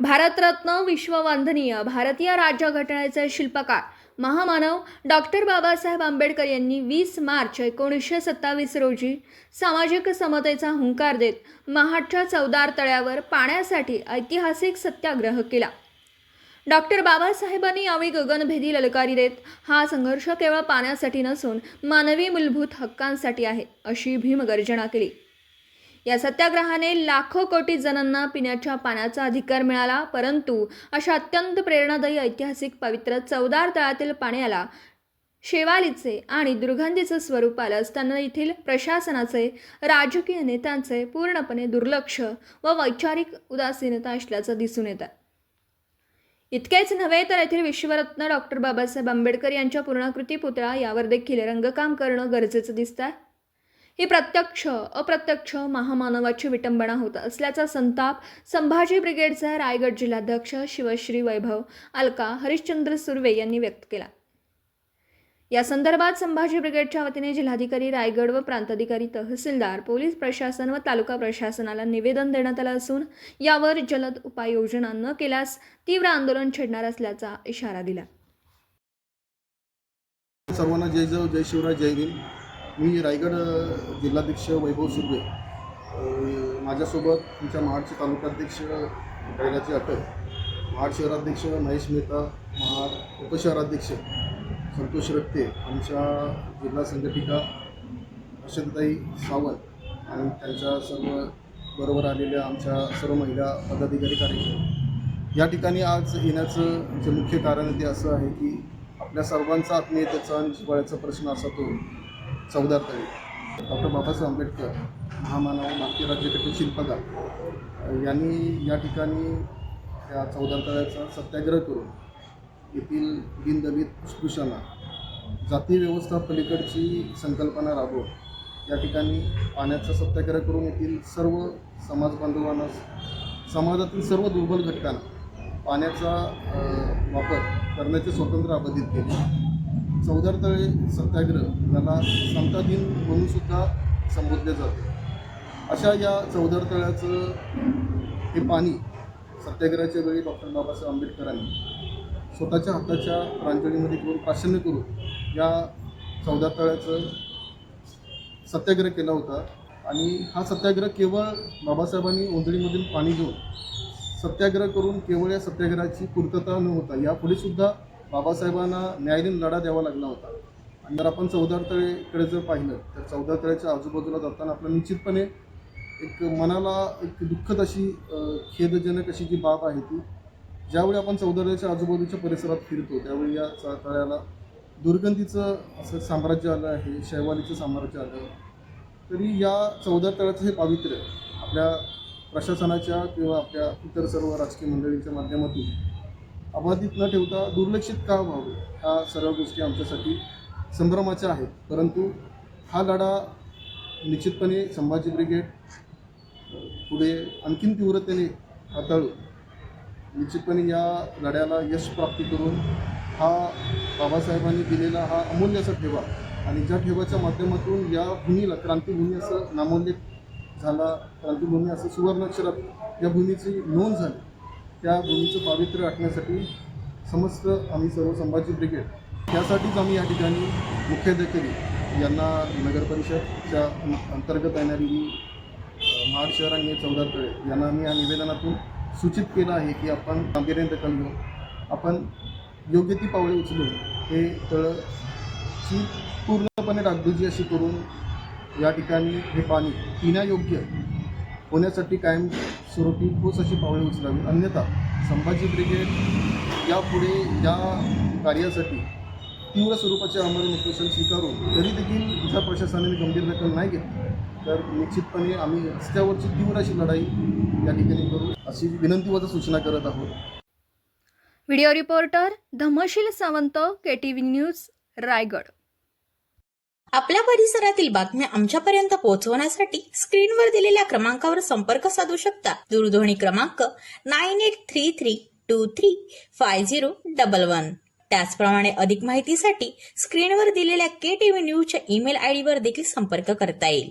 भारतरत्न विश्ववंदनीय भारतीय राज्यघटनेचे शिल्पकार महामानव डॉक्टर बाबासाहेब आंबेडकर यांनी 20 मार्च 1927 रोजी सामाजिक समतेचा हुंकार देत महाडच्या चवदार तळ्यावर पाण्यासाठी ऐतिहासिक सत्याग्रह केला। डॉक्टर बाबासाहेबांनी यावेळी गगनभेदी ललकारी देत हा संघर्ष केवळ पाण्यासाठी नसून मानवी मूलभूत हक्कांसाठी आहे अशी भीमगर्जना केली। या सत्याग्रहाने लाखो कोटी जणांना पिण्याच्या पाण्याचा अधिकार मिळाला, परंतु अशा अत्यंत प्रेरणादायी ऐतिहासिक पवित्र चवदार तळ्यातील पाण्याला शेवालीचे आणि दुर्गंधीचे स्वरूप आलं असताना येथील प्रशासनाचे, राजकीय नेत्यांचे पूर्णपणे दुर्लक्ष व वैचारिक उदासीनता असल्याचं दिसून येतं। इतकेच नव्हे तर येथील विश्वरत्न डॉक्टर बाबासाहेब आंबेडकर यांच्या पूर्णाकृती पुतळा यावर देखील रंगकाम करणं गरजेचं दिसतंय। ही प्रत्यक्ष अप्रत्यक्ष महामानवाची विटंबना होत असल्याचा संताप संभाजी ब्रिगेडचे रायगड जिल्हाध्यक्ष शिवश्री वैभव अलका हरिश्चंद्र सुर्वे यांनी व्यक्त केला। या संदर्भात संभाजी ब्रिगेडच्या वतीने जिल्हाधिकारी रायगड व प्रांताधिकारी, तहसीलदार, पोलीस प्रशासन व तालुका प्रशासनाला निवेदन देण्यात आलं असून यावर जलद उपाययोजना न केल्यास तीव्र आंदोलन छेडणार असल्याचा इशारा दिला। सर्वांना जय जय जय शिवराय जय भीम। मी रायगड जिल्हाध्यक्ष वैभव सुर्वे, माझ्यासोबत तुमच्या महाडचे तालुकाध्यक्ष कैलाची अटक, महाड शहराध्यक्ष महेश मेहता, महाड उपशहराध्यक्ष संतोष रक्ते, आमच्या जिल्हा संघटिका अशोकताई सावंत आणि त्यांच्या सर्व बरोबर आलेल्या आमच्या सर्व महिला पदाधिकारी कार्यकर्ते। या ठिकाणी आज येण्याचं जे मुख्य कारण ते असं आहे की आपल्या सर्वांचा आत्मीयतेचा आणि जिव्हाळ्याचा प्रश्न असा तो चवदार तळे। डॉक्टर बाबासाहेब आंबेडकर महामानव भारतीय राज्यघटनेचे शिल्पकार यांनी या ठिकाणी या चवदार तळ्याचा सत्याग्रह करून येथील दीनदलित स्पृश्यांना जाती व्यवस्था पलीकडची संकल्पना राबवून या ठिकाणी पाण्याचा सत्याग्रह करून येथील सर्व समाज बांधवांना, समाजातील सर्व दुर्बल घटकांना पाण्याचा वापर करण्याचे स्वातंत्र्य अबाधित केले। चवदार तळे सत्याग्रह याला समता दिन म्हणून सुद्धा संबोधले जाते। अशा या चवदार तळ्याचं हे पाणी सत्याग्रहाच्या वेळी डॉक्टर बाबासाहेब आंबेडकरांनी स्वतःच्या हाताच्या प्रांजलीमध्ये करून प्राशन्य करून या चवदार तळ्याचं सत्याग्रह केला होता। आणि हा सत्याग्रह केवळ बाबासाहेबांनी ओंजळीमधील पाणी घेऊन सत्याग्रह करून केवळ या सत्याग्रहाची पूर्तता न होता यापुढे सुद्धा बाबासाहेबांना न्यायालयीन लढा द्यावा लागला होता। आणि जर आपण चवदार तळेकडे जर पाहिलं तर चवदार तळ्याच्या आजूबाजूला जाताना आपल्याला निश्चितपणे एक मनाला एक दुःखद अशी खेदजनक अशी जी बाब आहे ती, ज्यावेळी आपण चवदार तळ्याच्या आजूबाजूच्या परिसरात फिरतो त्यावेळी या तळ्याला दुर्गंधीचं असं साम्राज्य आलं आहे, शैवालीचं साम्राज्य आलं। तरी या चवदार तळ्याचं हे पावित्र्य आपल्या प्रशासनाच्या किंवा आपल्या इतर सर्व राजकीय मंडळींच्या माध्यमातून अबाधित न ठेवता दुर्लक्षित का व्हावं, ह्या सर्व गोष्टी आमच्यासाठी संभ्रमाच्या आहेत। परंतु हा लढा निश्चितपणे संभाजी ब्रिगेड पुढे आणखीन तीव्रतेने हाताळून निश्चितपणे या लढ्याला यश प्राप्ती करून हा बाबासाहेबांनी दिलेला हा अमूल्य असा ठेवा आणि ज्या ठेवाच्या माध्यमातून या भूमीला क्रांतिभूमी असं नामोल्लेख झाला, क्रांतिभूमी असं सुवर्णाक्षरात या भूमीची नोंद झाली, त्या भूमीचं पावित्र्य राखण्यासाठी समस्त आम्ही सर्व संभाजी ब्रिगेड त्यासाठीच आम्ही या ठिकाणी मुख्याधिकारी यांना नगरपरिषदच्या अंतर्गत येणारी महाड शहर आणि चवदार तळे यांना आम्ही या निवेदनातून सूचित केलं आहे की आपण गांभीर्याने दखल घेऊन आपण योग्य ती पावले उचलून हे तळची पूर्णपणे डागडुजी अशी करून या ठिकाणी हे पाणी पिण्यायोग्य होण्यासाठी कायमस्वरूपी ठोस अशी पावले उचलावी। अन्यथा संभाजी ब्रिगेड यापुढे या कार्यासाठी तीव्र स्वरूपाचे आमरण उपोषण स्वीकारून तरी देखील ज्या प्रशासनाने गंभीर दखल नाही घेतली तर निश्चितपणे आम्ही रस्त्यावरची तीव्र अशी लढाई या ठिकाणी करू अशी विनंती व सूचना करत आहोत। Video reporter Dhamsheel Sawant, KTV news, Raigad. आपल्या परिसरातील बातम्या आमच्यापर्यंत पोहोचवण्यासाठी स्क्रीनवर दिलेल्या क्रमांकावर संपर्क साधू शकता। दूरध्वनी क्रमांक 9833235011। त्याचप्रमाणे अधिक माहितीसाठी स्क्रीनवर दिलेल्या KTV न्यूजच्या ईमेल आयडीवर देखील संपर्क करता येईल।